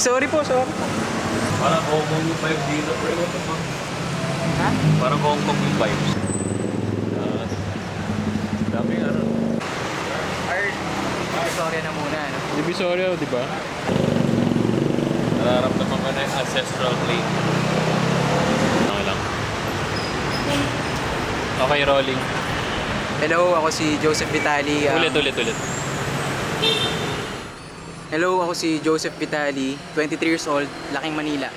sorry po, sorry. Parang Hong Kong yung vibe dito, pre. What the fuck? Ha? Parang Hong Kong yung vibes. Dami nga ano. Divisoria na muna, ano? Divisoria, di ba? Nararamdaman ko na yung ancestral plane. Okay lang. Okay, rolling. Hello, ako si Joseph Vitali. Ulit. Hello, ako si Joseph Vitali, 23 years old, Laking Manila.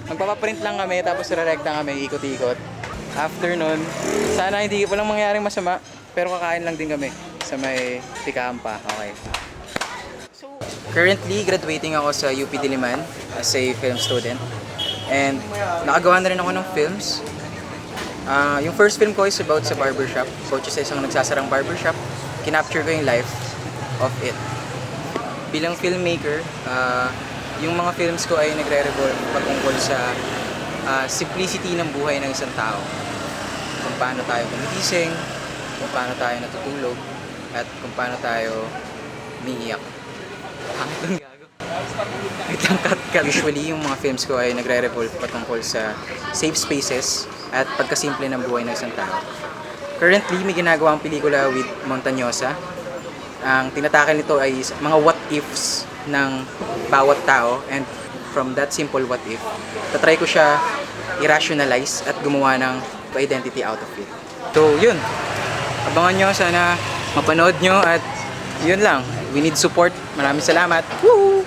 Magpapaprint lang kami, tapos re-recta kami, ikot-ikot. After nun, sana hindi walang mangyaring masama, pero kakain lang din kami sa may Tikampa. Okay. Currently, graduating ako sa UP Diliman as a film student. And nakagawa na rin ako ng films. Yung first film ko is about sa barbershop. Coach sa isang nagsasarang barbershop. Kinapture ko yung life of it. Bilang filmmaker, yung mga films ko ay nagre-revolve patungkol sa simplicity ng buhay ng isang tao. Kung paano tayo gumigising, kung paano tayo natutulog, at kung paano tayo umiiyak. Hangit ang gago. Usually, yung mga films ko ay nagre-revolve patungkol sa safe spaces at pagkasimple ng buhay ng isang tao. Currently, may ginagawang pelikula with Montañosa. Ang tinatakil nito ay mga what-ifs ng bawat tao, and from that simple what-if, tatry ko siya i-rationalize at gumawa ng identity out of it. So, yun. Abangan nyo, sana mapanood nyo, at yun lang. We need support. Maraming salamat. Woo!